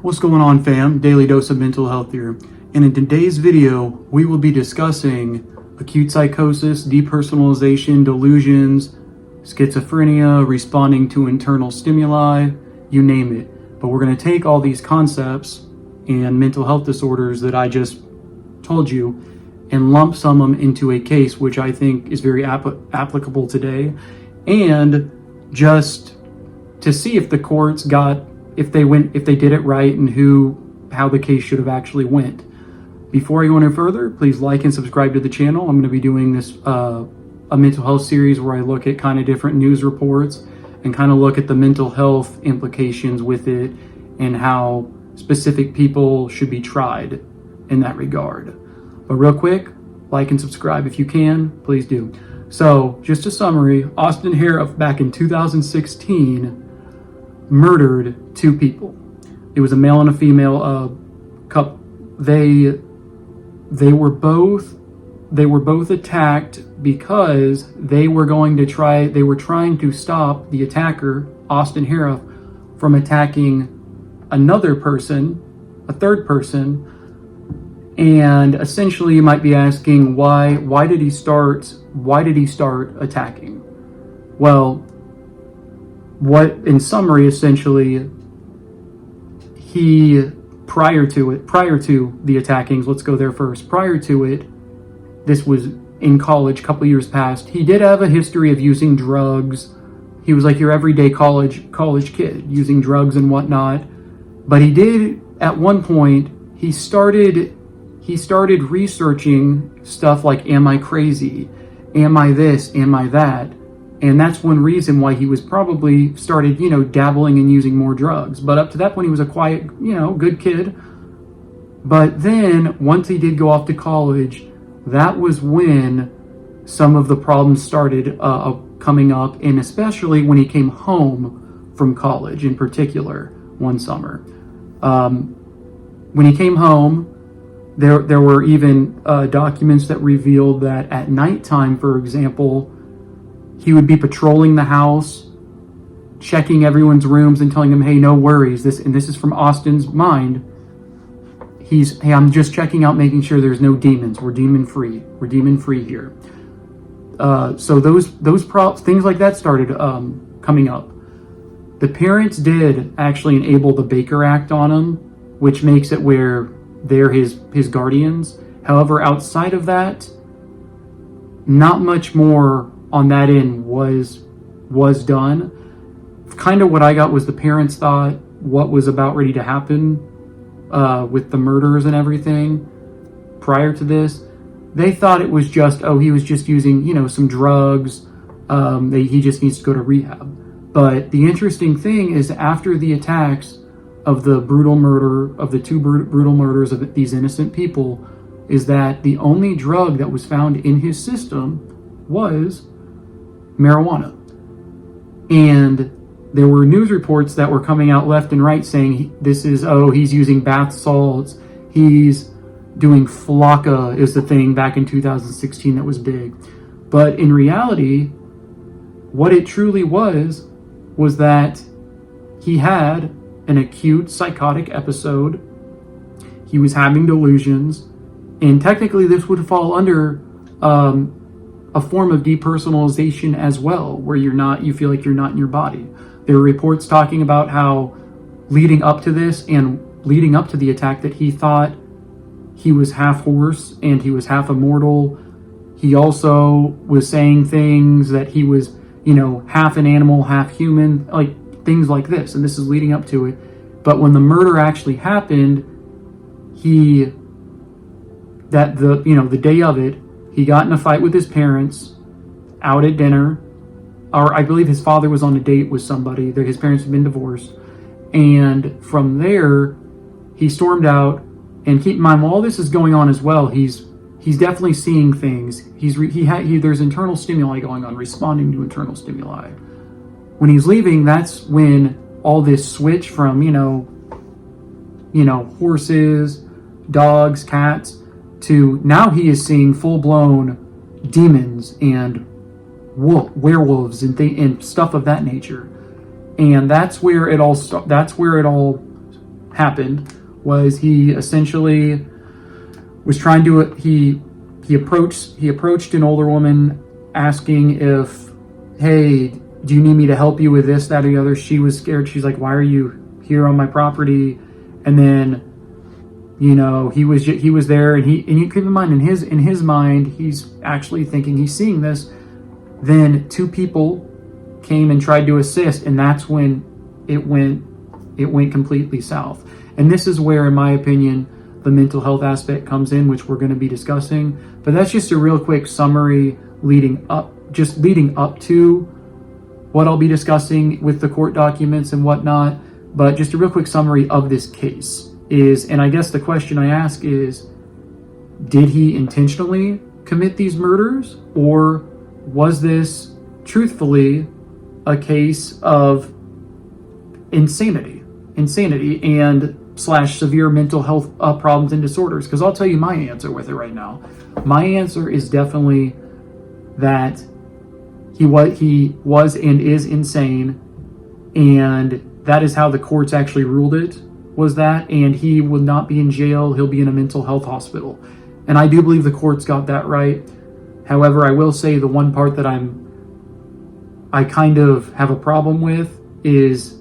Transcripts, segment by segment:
What's going on, fam? Daily dose of mental health here. And in today's video, we will be discussing acute psychosis, depersonalization, delusions, schizophrenia, responding to internal stimuli, you name it. But we're going to take all these concepts and mental health disorders that I just told you and lump some of them into a case which I think is very applicable today, and just to see if the courts if they did it right and how the case should have actually went. Before I go any further, please like and subscribe to the channel. I'm going to be doing this a mental health series where I look at kind of different news reports and kind of look at the mental health implications with it and how specific people should be tried in that regard. But real quick, like and subscribe if you can, please do. So just a summary, Austin Harif back in 2016 murdered two people. It was a male and a female couple. They were both attacked because they were trying to stop the attacker, Austin Harif, from attacking another person, a third person. And essentially you might be asking, why did he start attacking? Well, in summary, essentially, prior to the attackings, let's go there first. Prior to it, this was in college, a couple years past, he did have a history of using drugs. He was like your everyday college kid, using drugs and whatnot. But he did, at one point, he started researching stuff like, am I crazy? Am I this? Am I that? And that's one reason why he was probably started, dabbling and using more drugs. But up to that point, he was a quiet, good kid. But then once he did go off to college, that was when some of the problems started coming up. And especially when he came home from college, in particular, one summer. When he came home, there were even documents that revealed that at nighttime, for example, he would be patrolling the house, checking everyone's rooms and telling them, hey, no worries. This is from Austin's mind. Hey, I'm just checking out, making sure there's no demons. We're demon free. We're demon free here. So those things like that started coming up. The parents did actually enable the Baker Act on him, which makes it where they're his guardians. However, outside of that, not much more on that end was done. Kind of what I got was the parents thought what was about ready to happen with the murders and everything prior to this. They thought it was just, he was just using, some drugs. He just needs to go to rehab. But the interesting thing is, after the attacks of the two brutal murders of these innocent people, is that the only drug that was found in his system was marijuana. And there were news reports that were coming out left and right saying he's using bath salts, he's doing flocka is the thing back in 2016 that was big. But in reality, what it truly was that he had an acute psychotic episode. He was having delusions, and technically this would fall under a form of depersonalization as well, where you feel like you're not in your body. There were reports talking about how leading up to this and leading up to the attack that he thought he was half horse and he was half immortal. He also was saying things that he was, half an animal, half human, like things like this. And this is leading up to it. But when the murder actually happened, the day of it, he got in a fight with his parents out at dinner, or I believe his father was on a date with somebody, that his parents had been divorced. And from there, he stormed out. And keep in mind, while all this is going on as well, he's definitely seeing things. There's internal stimuli going on, responding to internal stimuli. When he's leaving, that's when all this switch from, horses, dogs, cats, to now he is seeing full-blown demons and werewolves and stuff of that nature. And that's where it all happened was he essentially was trying to he approached an older woman asking if, hey, do you need me to help you with this, that, or the other? She was scared. She's like, why are you here on my property? And then, he was there, and you keep in mind, in his mind, he's actually thinking he's seeing this. Then two people came and tried to assist, and that's when it went completely south. And this is where, in my opinion, the mental health aspect comes in, which we're going to be discussing. But that's just a real quick summary leading up to what I'll be discussing with the court documents and whatnot. But just a real quick summary of this case is, and I guess the question I ask is, did he intentionally commit these murders, or was this truthfully a case of insanity and / severe mental health problems and disorders? Because I'll tell you my answer with it right now. My answer is definitely that he was and is insane, and that is how the courts actually ruled it, was that, and he will not be in jail, he'll be in a mental health hospital. And I do believe the courts got that right. However, I will say the one part that I kind of have a problem with is,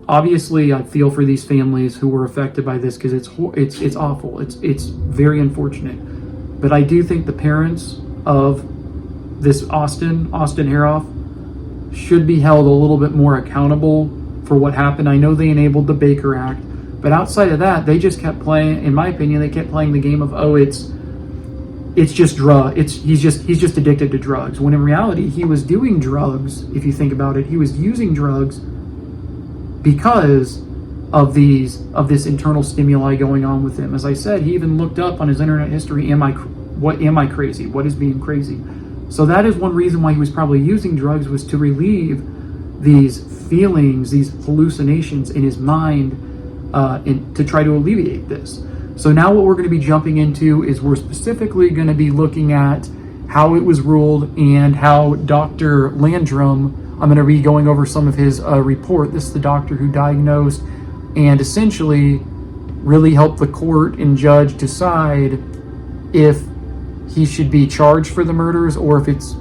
obviously I feel for these families who were affected by this, because it's awful. It's very unfortunate. But I do think the parents of this Austin Haroff should be held a little bit more accountable for what happened. I know they enabled the Baker Act, but outside of that, they just kept playing, in my opinion, they kept playing the game of, it's just drug. He's just addicted to drugs. When in reality, he was doing drugs. If you think about it, he was using drugs because of this internal stimuli going on with him. As I said, he even looked up on his internet history, am I crazy? What is being crazy? So that is one reason why he was probably using drugs, was to relieve these feelings, these hallucinations in his mind, and to try to alleviate this. So now what we're going to be jumping into is we're specifically going to be looking at how it was ruled and how Dr. Landrum, I'm going to be going over some of his report. This is the doctor who diagnosed and essentially really helped the court and judge decide if he should be charged for the murders or if it's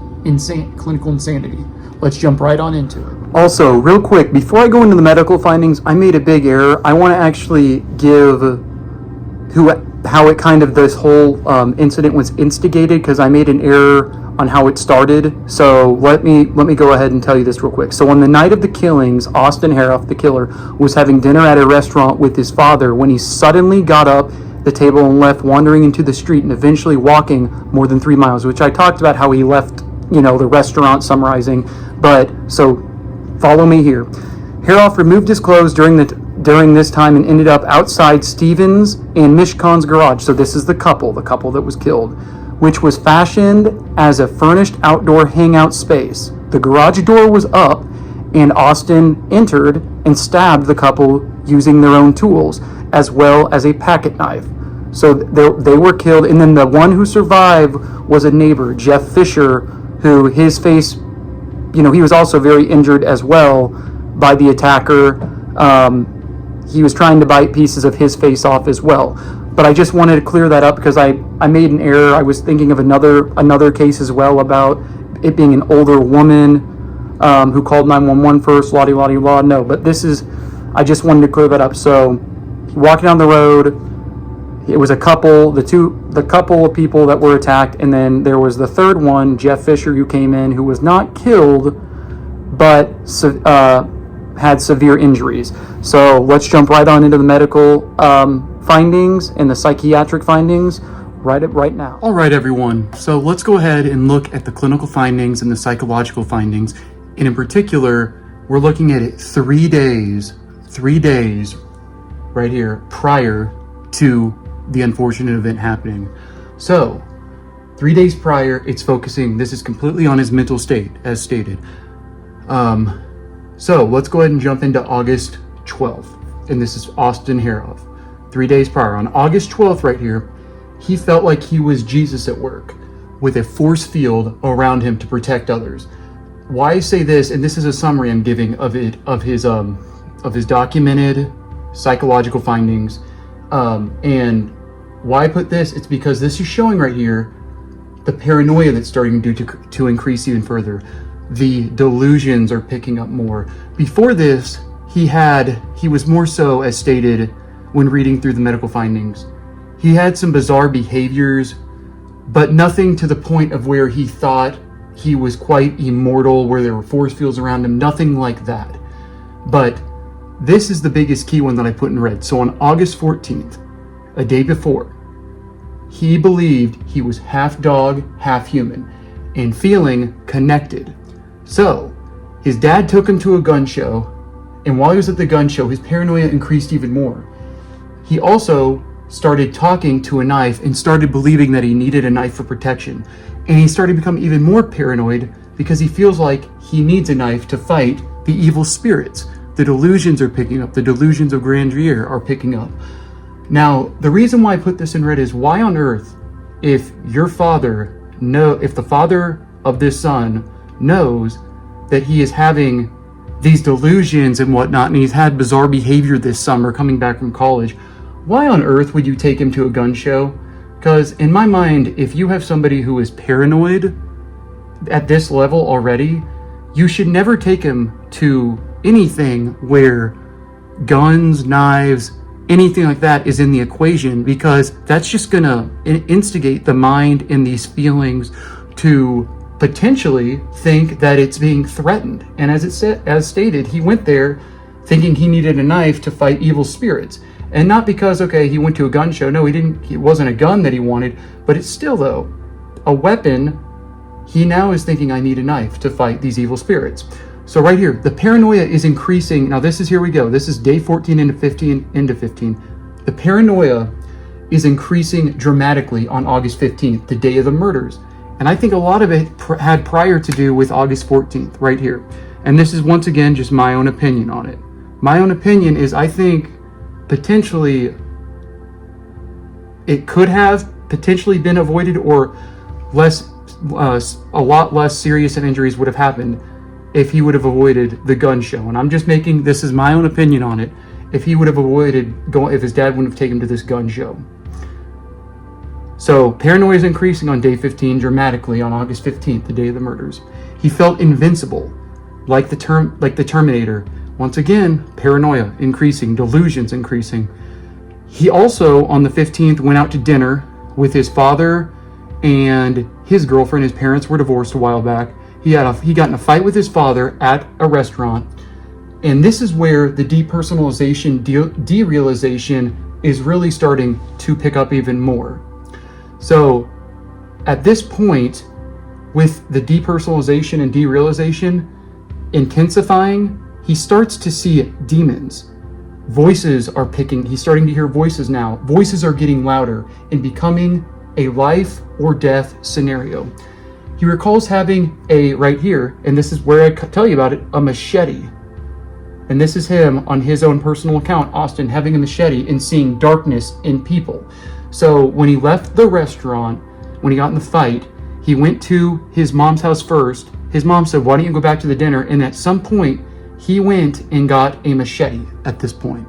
clinical insanity. Let's jump right on into it. Also, real quick, before I go into the medical findings, I made a big error. I want to actually give how it kind of, this whole incident was instigated, because I made an error on how it started. So let me go ahead and tell you this real quick. So on the night of the killings, Austin Haroff, the killer, was having dinner at a restaurant with his father when he suddenly got up the table and left, wandering into the street and eventually walking more than 3 miles, which I talked about how he left, the restaurant, summarizing. But so follow me here. Haroff removed his clothes during this time and ended up outside Stevens and Mishkan's garage. So this is the couple that was killed, which was fashioned as a furnished outdoor hangout space. The garage door was up, and Austin entered and stabbed the couple using their own tools, as well as a pocket knife. So they were killed, and then the one who survived was a neighbor, Jeff Fisher, who his face, he was also very injured as well by the attacker. He was trying to bite pieces of his face off as well. But I just wanted to clear that up because I made an error. I was thinking of another case as well about it being an older woman who called 911 first, la-di-la-di-la. No, but I just wanted to clear that up. So walking down the road, it was a couple, the couple of people that were attacked, and then there was the third one, Jeff Fisher, who came in, who was not killed, but had severe injuries. So let's jump right on into the medical findings and the psychiatric findings right now. All right, everyone. So let's go ahead and look at the clinical findings and the psychological findings. And in particular, we're looking at it 3 days right here prior to the unfortunate event happening. So 3 days prior, it's focusing, this is completely on his mental state, as stated. So let's go ahead and jump into August 12th. And this is Austin Haroff. 3 days prior, on August 12th right here, he felt like he was Jesus at work with a force field around him to protect others. Why I say this, and this is a summary I'm giving of his documented psychological findings. And why I put this, it's because this is showing right here the paranoia that's starting to increase even further. The delusions are picking up more. Before this, he was more so, as stated when reading through the medical findings, he had some bizarre behaviors, but nothing to the point of where he thought he was quite immortal, where there were force fields around him, nothing like that. But this is the biggest key one that I put in red. So on August 14th, a day before, he believed he was half dog, half human, and feeling connected. So his dad took him to a gun show, and while he was at the gun show, his paranoia increased even more. He also started talking to a knife and started believing that he needed a knife for protection. And he started to become even more paranoid because he feels like he needs a knife to fight the evil spirits. The delusions are picking up. The delusions of grandeur are picking up. Now, the reason why I put this in red is, why on earth, if the father of this son knows that he is having these delusions and whatnot, and he's had bizarre behavior this summer coming back from college, why on earth would you take him to a gun show? Because in my mind, if you have somebody who is paranoid at this level already, you should never take him to anything where guns, knives, anything like that is in the equation, because that's just gonna instigate the mind and these feelings to potentially think that it's being threatened. And as stated, he went there thinking he needed a knife to fight evil spirits. And not because, he went to a gun show. No, he didn't. It wasn't a gun that he wanted, but it's still, though, a weapon. He now is thinking, I need a knife to fight these evil spirits. So right here, the paranoia is increasing. Now here we go. This is day 14 into 15. The paranoia is increasing dramatically on August 15th, the day of the murders. And I think a lot of it had prior to do with August 14th, right here. And this is, once again, just my own opinion on it. My own opinion is, I think potentially it could have potentially been avoided, or a lot less serious of injuries would have happened if he would have avoided the gun show. And I'm just this is my own opinion on it. If he would have avoided if his dad wouldn't have taken him to this gun show. So paranoia is increasing on day 15 dramatically on August 15th, the day of the murders. He felt invincible, like the Terminator. Once again, paranoia increasing, delusions increasing. He also, on the 15th, went out to dinner with his father and his girlfriend. His parents were divorced a while back. He got in a fight with his father at a restaurant. And this is where the depersonalization, derealization is really starting to pick up even more. So at this point, with the depersonalization and derealization intensifying, he starts to see demons. Voices are he's starting to hear voices now. Voices are getting louder and becoming a life or death scenario. He recalls having right here, and this is where I tell you about it, a machete. And this is him on his own personal account, Austin, having a machete and seeing darkness in people. So when he left the restaurant, when he got in the fight, he went to his mom's house first. His mom said, why don't you go back to the dinner? And at some point, he went and got a machete at this point.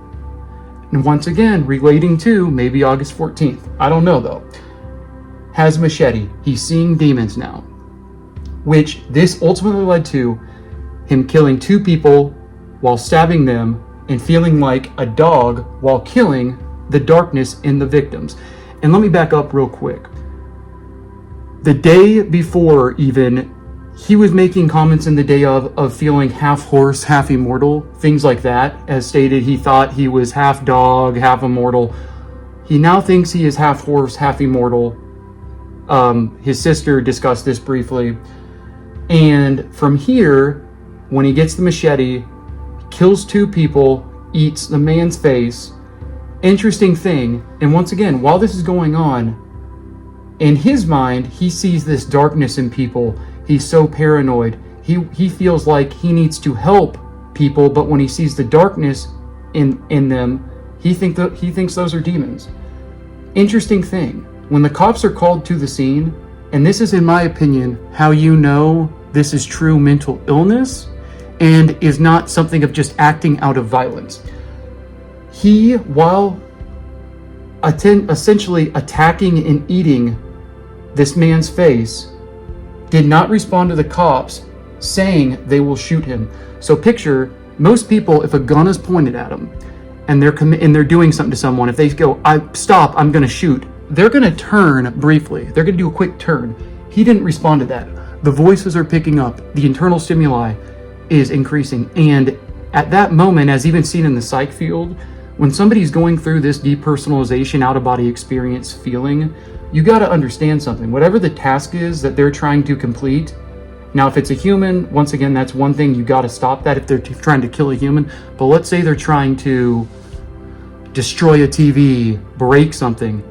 And once again, relating to maybe August 14th. I don't know, though. Has a machete. He's seeing demons now. Which this ultimately led to him killing 2 people while stabbing them and feeling like a dog while killing the darkness in the victims. And let me back up real quick. The day before even, he was making comments in the day of feeling half horse, half immortal, things like that. As stated, he thought he was half dog, half immortal. He now thinks he is half horse, half immortal. His sister discussed this briefly. And from here, when he gets the machete, kills 2 people, eats the man's face. Interesting thing, and once again, while this is going on, in his mind, he sees this darkness in people. He's so paranoid. He feels like he needs to help people, but when he sees the darkness in them, he thinks those are demons. Interesting thing, when the cops are called to the scene, and this is, in my opinion, how you know this is true mental illness and is not something of just acting out of violence. He, while essentially attacking and eating this man's face, did not respond to the cops saying they will shoot him. So picture, most people, if a gun is pointed at them and they're doing something to someone, if they go, stop, I'm gonna shoot, they're gonna turn briefly. They're gonna do a quick turn. He didn't respond to that. The voices are picking up, the internal stimuli is increasing. And at that moment, as even seen in the psych field, when somebody's going through this depersonalization, out-of-body experience feeling, you got to understand something. Whatever the task is that they're trying to complete, now if it's a human, once again, that's one thing, you got to stop that if they're trying to kill a human. But let's say they're trying to destroy a TV, break something.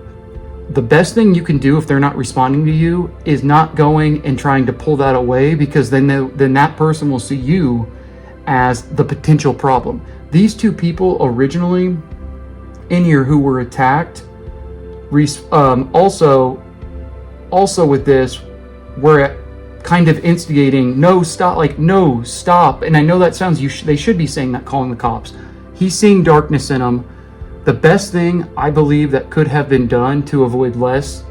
The best thing you can do if they're not responding to you is not going and trying to pull that away, because then that person will see you as the potential problem. These two people originally in here who were attacked, also with this, were kind of instigating, no, stop. And I know that sounds, they should be saying that, calling the cops. He's seeing darkness in them. The best thing I believe that could have been done to avoid less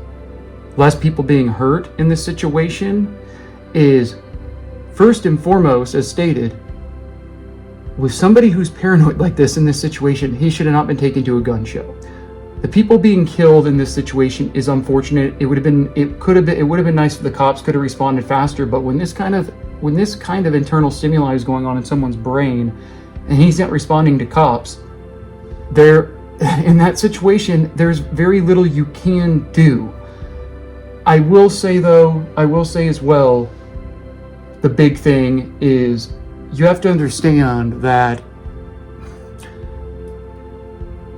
people being hurt in this situation is, first and foremost, as stated, with somebody who's paranoid like this in this situation, he should have not been taken to a gun show. The people being killed in this situation is unfortunate. It would have been nice if the cops could have responded faster, but when this kind of internal stimuli is going on in someone's brain and he's not responding to cops, in that situation, there's very little you can do. I will say as well, the big thing is, you have to understand that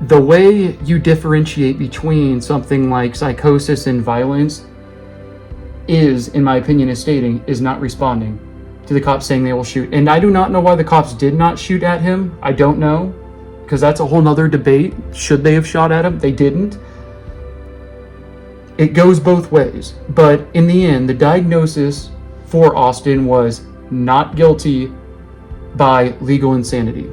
the way you differentiate between something like psychosis and violence is, in my opinion, is not responding to the cops saying they will shoot. And I do not know why the cops did not shoot at him. I don't know, because that's a whole nother debate. Should they have shot at him? They didn't. It goes both ways. But in the end, the diagnosis for Austin was not guilty by legal insanity.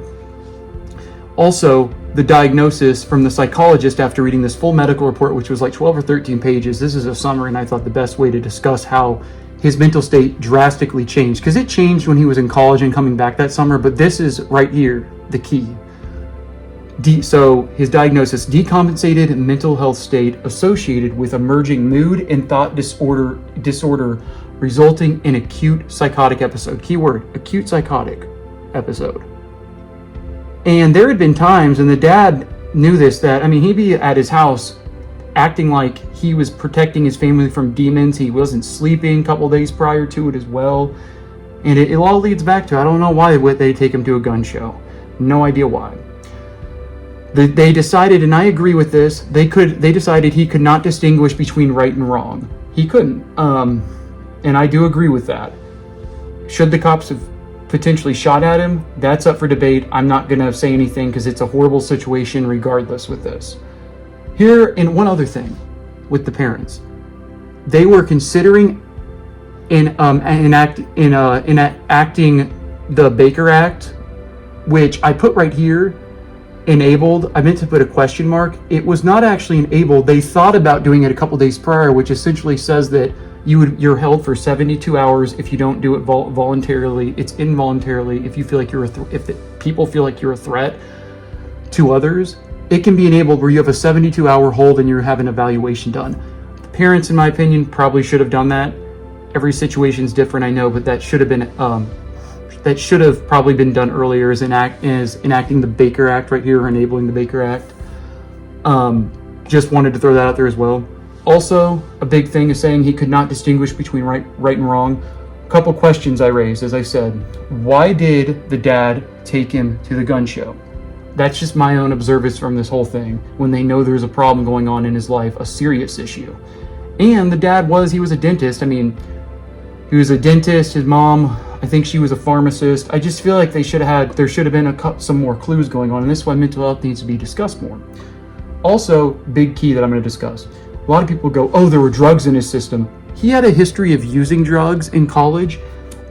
Also, the diagnosis from the psychologist after reading this full medical report, which was like 12 or 13 pages, this is a summary, and I thought the best way to discuss how his mental state drastically changed, because it changed when he was in college and coming back that summer, but this is right here, the key. So his diagnosis, decompensated mental health state associated with emerging mood and thought disorder resulting in acute psychotic episode. Keyword, acute psychotic episode. And there had been times, and the dad knew this, that, he'd be at his house acting like he was protecting his family from demons. He wasn't sleeping a couple days prior to it as well. And it all leads back to, I don't know why they take him to a gun show. No idea why. They decided, and I agree with this, they decided he could not distinguish between right and wrong. He couldn't. And I do agree with that. Should the cops have potentially shot at him? That's up for debate. I'm not going to say anything because it's a horrible situation regardless with this. Here, and one other thing with the parents. They were considering enacting the Baker Act, which I put right here, enabled. I meant to put a question mark. It was not actually enabled. They thought about doing it a couple days prior, which essentially says that you're held for 72 hours if you don't do it voluntarily. It's involuntarily. If you feel like people feel like you're a threat to others, it can be enabled where you have a 72-hour hold and you're having an evaluation done. The parents, in my opinion, probably should have done that. Every situation's different, I know, but that should have been probably been done earlier as enacting the Baker Act right here, or enabling the Baker Act. Just wanted to throw that out there as well. Also, a big thing is saying he could not distinguish between right and wrong. A couple questions I raised, as I said. Why did the dad take him to the gun show? That's just my own observance from this whole thing, when they know there's a problem going on in his life, a serious issue. And the dad he was a dentist. He was a dentist. His mom, I think she was a pharmacist. I just feel like there should have been some more clues going on, and this is why mental health needs to be discussed more. Also, big key that I'm going to discuss. A lot of people go, oh, there were drugs in his system. He had a history of using drugs in college,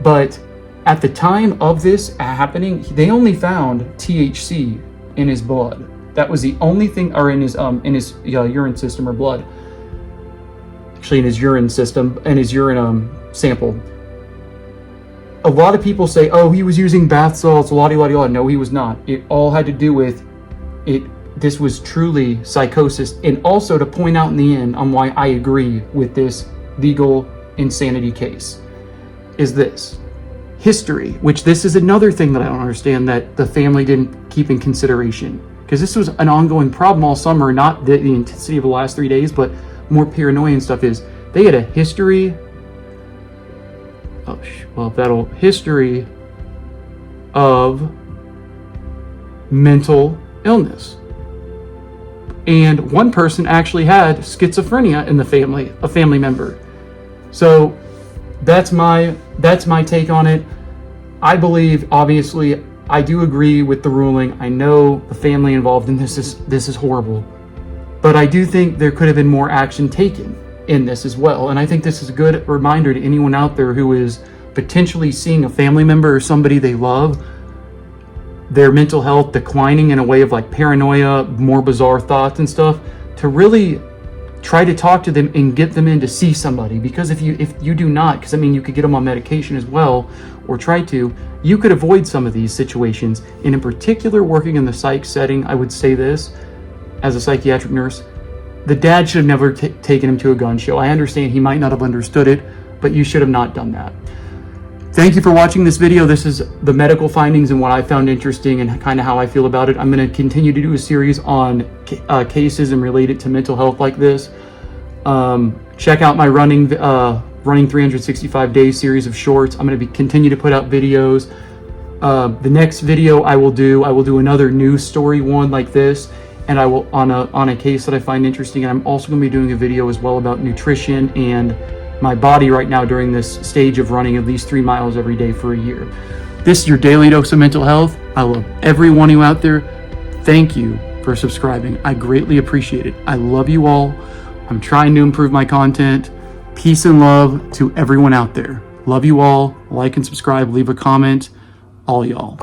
but at the time of this happening, they only found THC in his blood. That was the only thing, or in his urine system or blood. Actually, in his urine system and his urine sample. A lot of people say, "Oh, he was using bath salts." La-di-la-di-la. No, he was not. It all had to do with it. This was truly psychosis, and also to point out in the end on why I agree with this legal insanity case is this history, which this is another thing that I don't understand that the family didn't keep in consideration, because this was an ongoing problem all summer, not the intensity of the last 3 days, but more paranoia and stuff. Is they had a history history of mental illness, and one person actually had schizophrenia in the family, a family member. So that's my take on it. I believe, obviously, I do agree with the ruling. I know the family involved in this is horrible, but I do think there could have been more action taken in this as well. And I think this is a good reminder to anyone out there who is potentially seeing a family member or somebody they love, their mental health declining in a way of like paranoia, more bizarre thoughts and stuff, to really try to talk to them and get them in to see somebody. Because if you do not, because I mean, you could get them on medication as well, or try to, you could avoid some of these situations. And in particular, working in the psych setting, I would say this, as a psychiatric nurse, the dad should have never taken him to a gun show. I understand he might not have understood it, but you should have not done that. Thank you for watching this video. This is the medical findings and what I found interesting and kind of how I feel about it. I'm going to continue to do a series on cases and related to mental health like this. Check out my running 365 days series of shorts. I'm going to continue to put out videos. The next video I will do another news story one like this, and I will on a case that I find interesting. And I'm also going to be doing a video as well about nutrition and my body right now during this stage of running at least 3 miles every day for a year. This is your daily dose of mental health. I love every one of you out there. Thank you for subscribing. I greatly appreciate it. I love you all. I'm trying to improve my content. Peace and love to everyone out there. Love you all. Like and subscribe. Leave a comment. All y'all.